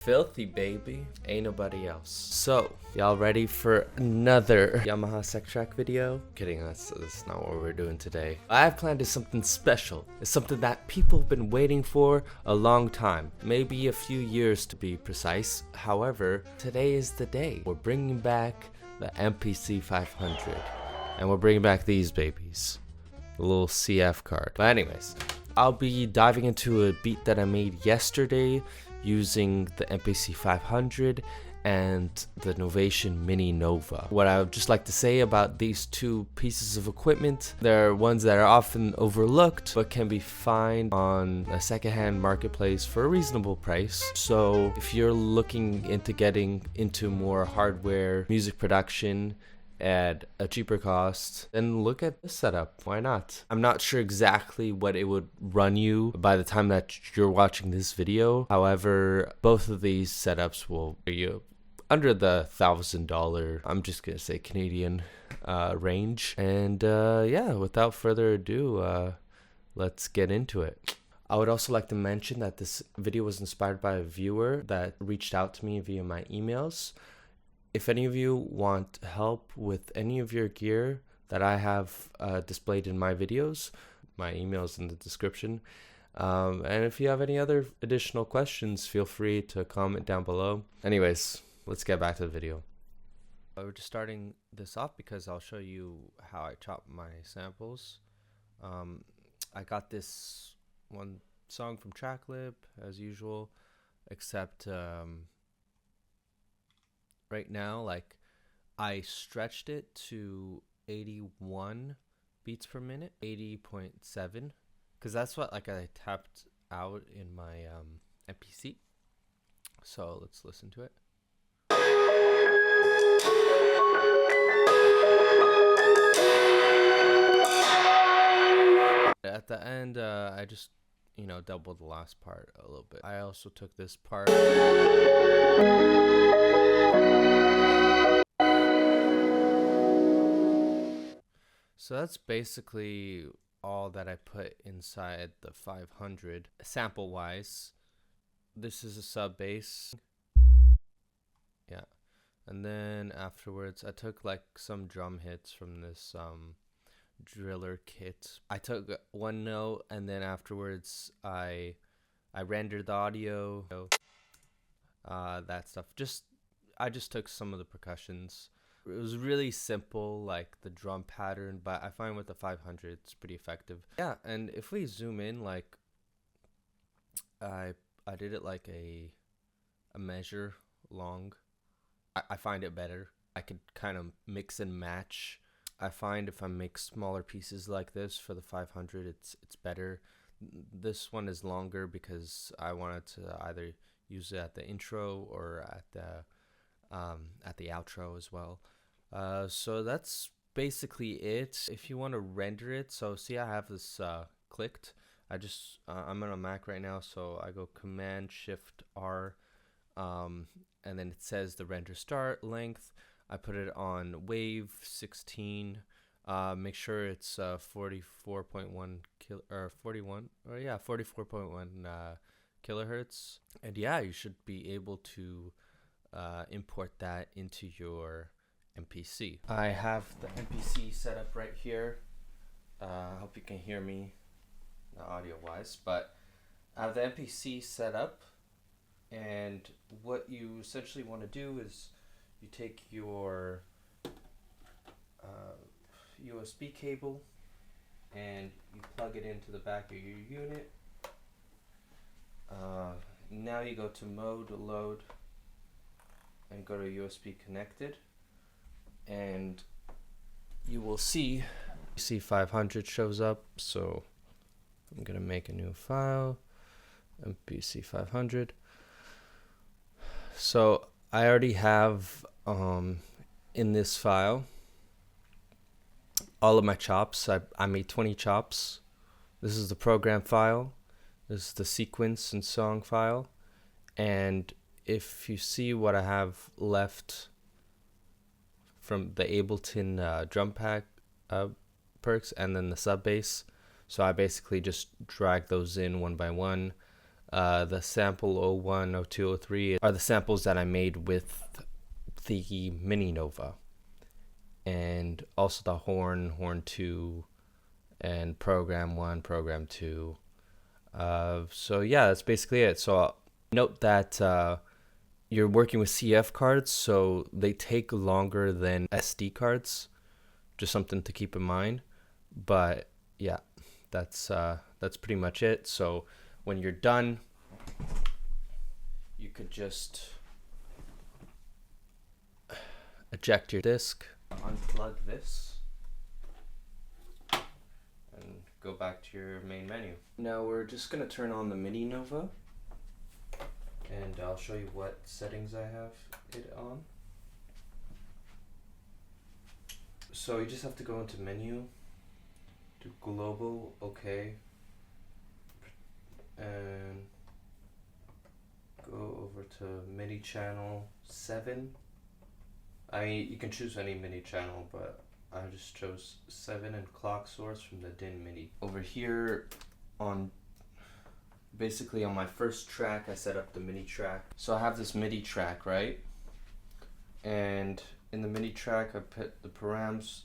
Filthy, baby. Ain't nobody else. So, y'all ready for another Yamaha Sec Track video? Kidding, that's not what we're doing today. I have planned something special. It's something that people have been waiting for a long time. Maybe a few years to be precise. However, today is the day. We're bringing back the MPC 500. And we're bringing back these babies. The little CF card. But anyways, I'll be diving into a beat that I made yesterday using the MPC 500 and the Novation Mini Nova. What I would just like to say about these two pieces of equipment, they're ones that are often overlooked but can be found on a secondhand marketplace for a reasonable price. So if you're looking into getting into more hardware music production at a cheaper cost, then look at this setup. Why not? I'm not sure exactly what it would run you by the time that you're watching this video. However, both of these setups will be under the $1,000, I'm just gonna say Canadian range. And yeah, without further ado, let's get into it. I would also like to mention that this video was inspired by a viewer that reached out to me via my emails. If any of you want help with any of your gear that I have displayed in my videos, my email is in the description. And if you have any other additional questions, feel free to comment down below. Anyways, let's get back to the video. We're just starting this off because I'll show you how I chop my samples. I got this one song from Tracklib as usual, except right now, like, I stretched it to 81 beats per minute, 80.7, because that's what I tapped out in my MPC. So let's listen to it. At the end, I just, doubled the last part a little bit. I also took this part. So that's basically all that I put inside the 500 sample wise. This is a sub bass. Yeah. And then afterwards I took like some drum hits from this driller kit. I took one note and then afterwards I rendered the audio, that stuff. I just took some of the percussions. It was really simple, like the drum pattern, but I find with the 500 it's pretty effective. Yeah, and if we zoom in, like I did it like a measure long. I find it better. I could kind of mix and match. I find if I make smaller pieces like this for the 500, it's better. This one is longer because I wanted to either use it at the intro or at the outro as well. So that's basically it. If you want to render it, so see I have this clicked. I'm on a Mac right now, so I go Command Shift R, and then it says the render start length. I put it on wave 16. Make sure it's 44.1 kilohertz. And yeah, you should be able to import that into your MPC. I have the MPC set up right here. I hope you can hear me audio wise, but I have the MPC set up, and what you essentially want to do is you take your USB cable and you plug it into the back of your unit. Now you go to mode, load, and go to USB connected, and you will see C500 shows up. So I'm gonna make a new file, MPC 500. So I already have in this file all of my chops. I made 20 chops. This is the program file. This is the sequence and song file. And if you see what I have left from the Ableton drum pack perks and then the sub bass, so I basically just drag those in one by one. The sample 01, 02, 03 are the samples that I made with the Mini Nova, and also the horn 2, and program 1, program 2. So yeah, that's basically it. So note that you're working with CF cards, so they take longer than SD cards. Just something to keep in mind. But yeah, that's pretty much it. So when you're done, you could just eject your disc, unplug this, and go back to your main menu. Now we're just gonna turn on the Mini Nova, and I'll show you what settings I have it on. So you just have to go into menu, do global, okay, and go over to MIDI channel 7. I mean, you can choose any MIDI channel, but I just chose 7 and clock source from the DIN MIDI. Over here on, basically on my first track, I set up the MIDI track. So I have this MIDI track, right? And in the MIDI track, I put the params,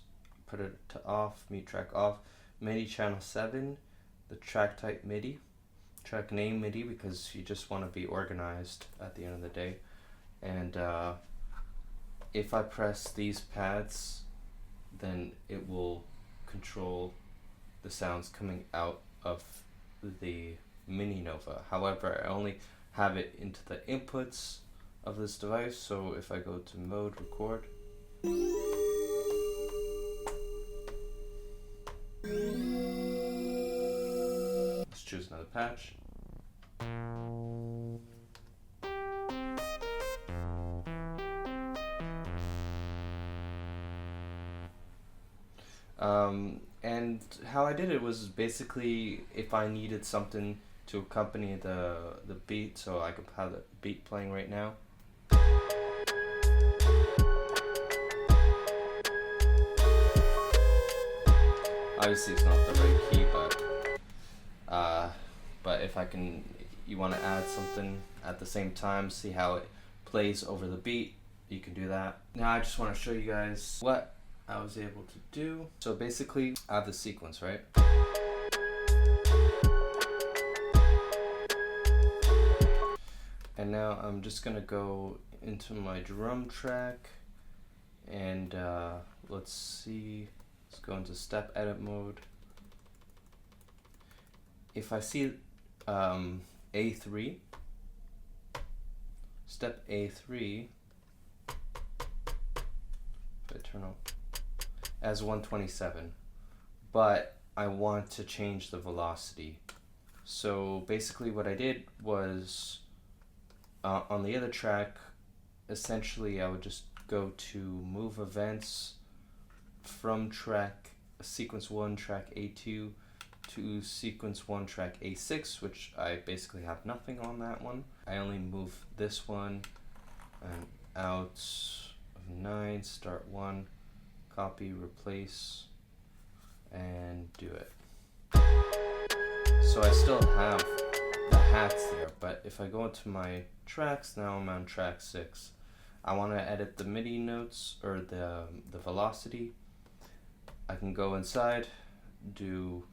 put it to off, MIDI track off, MIDI channel 7, the track type MIDI, track name MIDI, because you just want to be organized at the end of the day. And if I press these pads, then it will control the sounds coming out of the Mini Nova. However, I only have it into the inputs of this device, so if I go to mode record, let's choose another patch. And how I did it was basically if I needed something to accompany the beat, so I could have the beat playing right now. Obviously it's not the right key, but if I can, you want to add something at the same time, see how it plays over the beat, you can do that. Now I just want to show you guys what I was able to do. So basically I have the sequence, right? And now I'm just gonna go into my drum track, and let's see, let's go into step edit mode. If I see A3, step A3, if I turn on as 127, but I want to change the velocity. So basically what I did was on the other track, essentially I would just go to move events from track sequence 1 track A2 to sequence 1 track A6, which I basically have nothing on that one. I only move this one and out of 9, start 1, copy, replace, and do it. So I still have the hats there, but if I go into my tracks, now I'm on track 6. I want to edit the MIDI notes or the velocity. I can go inside, do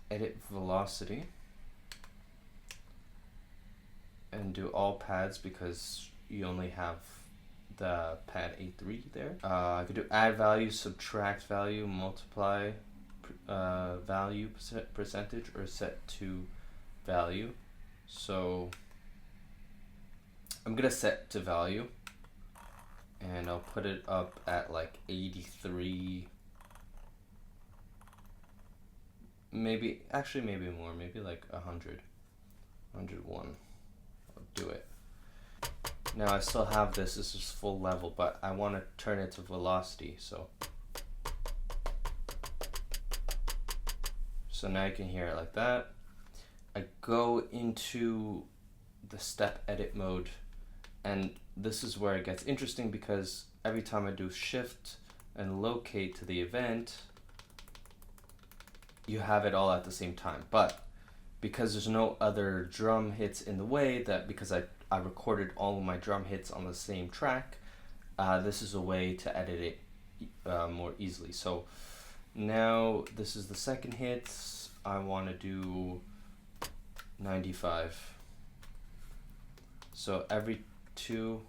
edit velocity, and do all pads because you only have the pad A3 there. I could do add value, subtract value, multiply value percentage, or set to value. So I'm gonna set to value, and I'll put it up at like 83, maybe more, maybe like 100, 101. I'll do it. Now I still have this is full level, but I want to turn it to velocity, so now you can hear it like that. I go into the step edit mode, and this is where it gets interesting because every time I do shift and locate to the event, you have it all at the same time. But because there's no other drum hits in the way, that because I recorded all of my drum hits on the same track, this is a way to edit it more easily. So now this is the second hit. I want to do 95. So every two,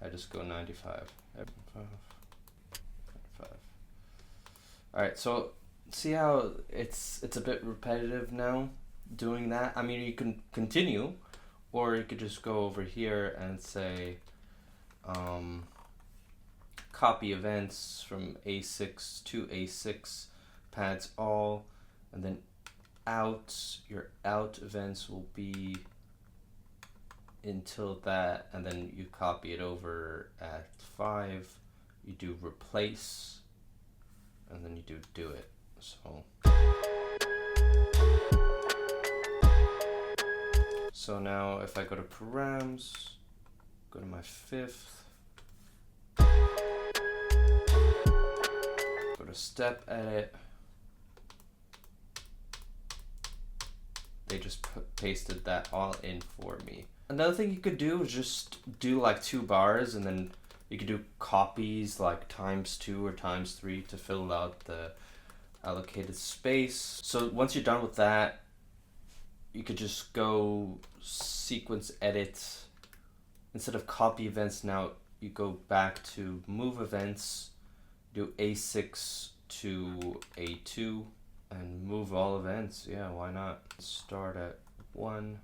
I just go 95. Every 95. All right, so see how it's a bit repetitive now doing that? I mean, you can continue, or you could just go over here and say copy events from A6 to A6, pads all, and then your out events will be until that, and then you copy it over at 5, you do replace, and then you do it. So now if I go to params, go to my fifth, go to step edit, they just pasted that all in for me. Another thing you could do is just do like 2 bars, and then you could do copies like ×2 or ×3 to fill out the allocated space. So once you're done with that, you could just go sequence edit. Instead of copy events, now you go back to move events, do A6 to A2, and move all events. Yeah, why not? Start at 1,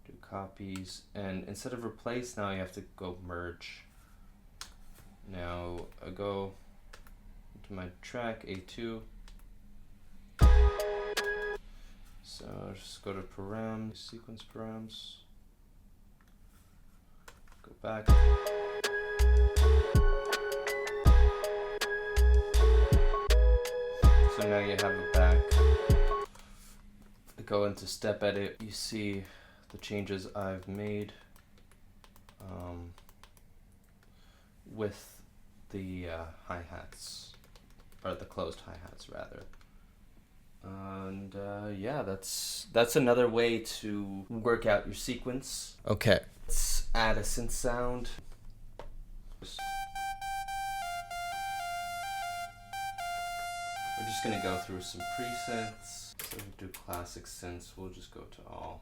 do copies, and instead of replace, now you have to go merge. Now I go to my track A2, so just go to params, sequence params, go back. So now you have it back. Go into step edit, you see the changes I've made with the hi-hats, or the closed hi-hats rather. And yeah, that's another way to work out your sequence. Okay, let's add a synth sound. We're just gonna go through some presets. So we do classic synths, we'll just go to all.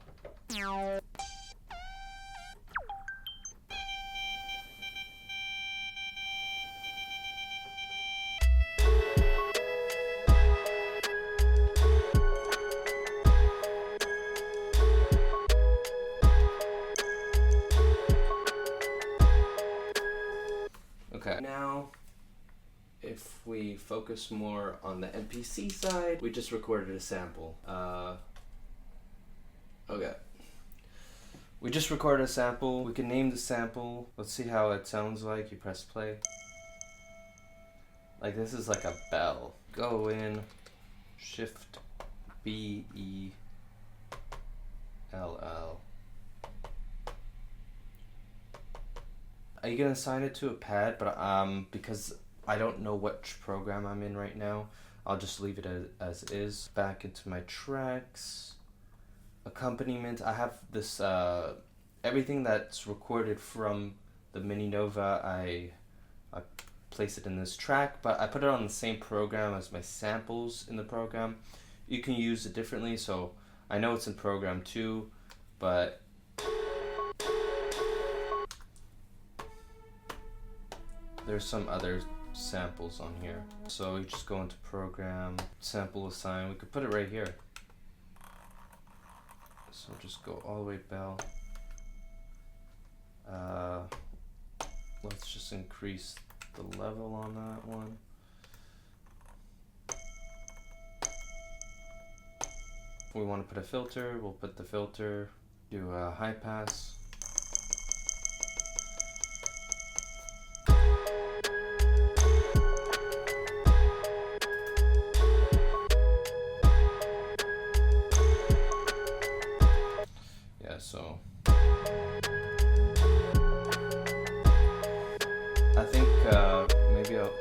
Okay, now if we focus more on the MPC side, we just recorded a sample. Okay. We just recorded a sample. We can name the sample. Let's see how it sounds like. You press play. Like this is like a bell. Go in, Shift B E L L. Are you gonna assign it to a pad? But because I don't know which program I'm in right now, I'll just leave it as is. Back into my tracks, accompaniment. I have this everything that's recorded from the Mini Nova. I place it in this track, but I put it on the same program as my samples in the program. You can use it differently, so I know it's in program 2, but there's some other samples on here. So you just go into program, sample assign. We could put it right here. So just go all the way bell. Let's just increase the level on that one. If we want to put a filter, we'll put the filter, do a high pass. So I think maybe I'll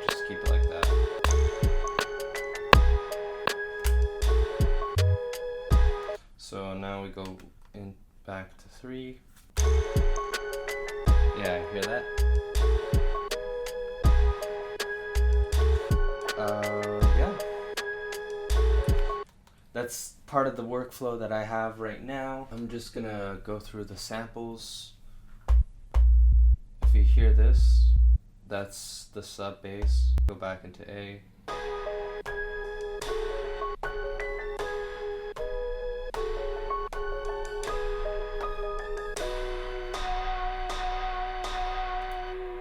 just keep it like that. So now we go in back to 3. Yeah, hear that? Yeah. That's part of the workflow that I have right now. I'm just gonna go through the samples. If you hear this, that's the sub bass. Go back into A.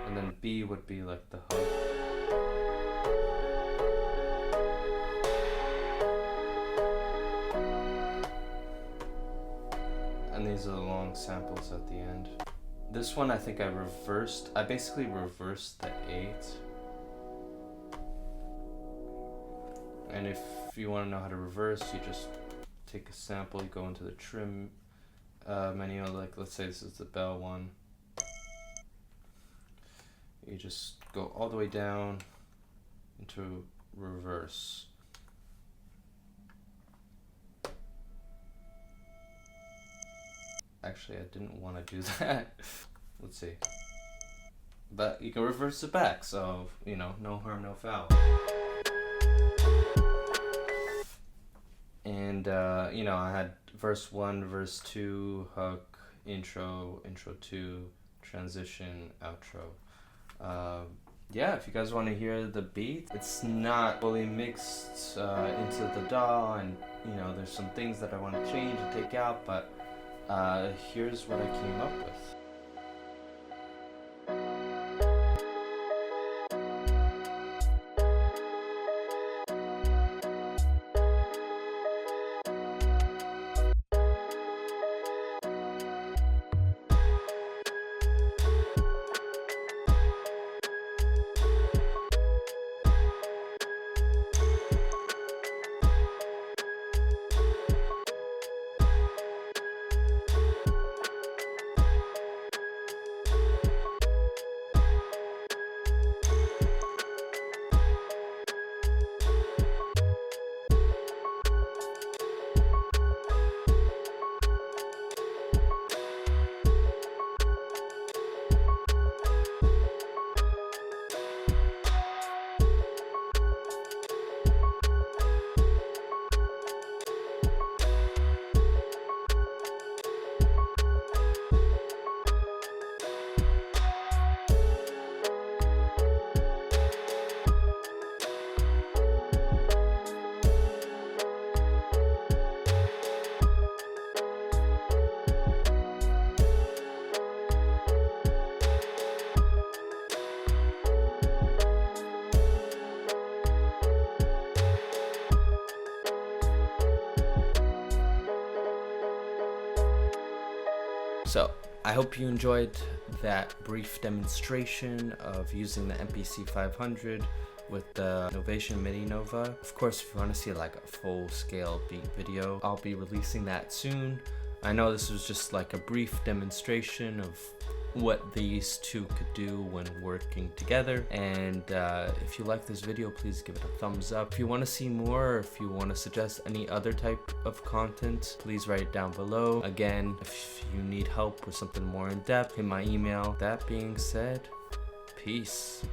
And then B would be like the hook. And these are the long samples at the end. This one I think I basically reversed the 8. And if you want to know how to reverse, you just take a sample, you go into the trim menu, like let's say this is the bell one. You just go all the way down into reverse. Actually, I didn't want to do that. Let's see. But you can reverse it back, so, you know, no harm, no foul. And, you know, I had verse 1, verse 2, hook, intro, intro 2, transition, outro. Yeah, if you guys want to hear the beat, it's not fully mixed into the DAW, and, you know, there's some things that I want to change and take out, but here's what I came up with. So I hope you enjoyed that brief demonstration of using the MPC 500 with the Novation MIDI Nova. Of course, if you want to see like a full-scale beat video, I'll be releasing that soon. I know this was just like a brief demonstration of what these two could do when working together, and if you like this video, please give it a thumbs up. If you want to see more, or if you want to suggest any other type of content, please write it down below. Again, if you need help with something more in depth, hit my email. That being said, peace.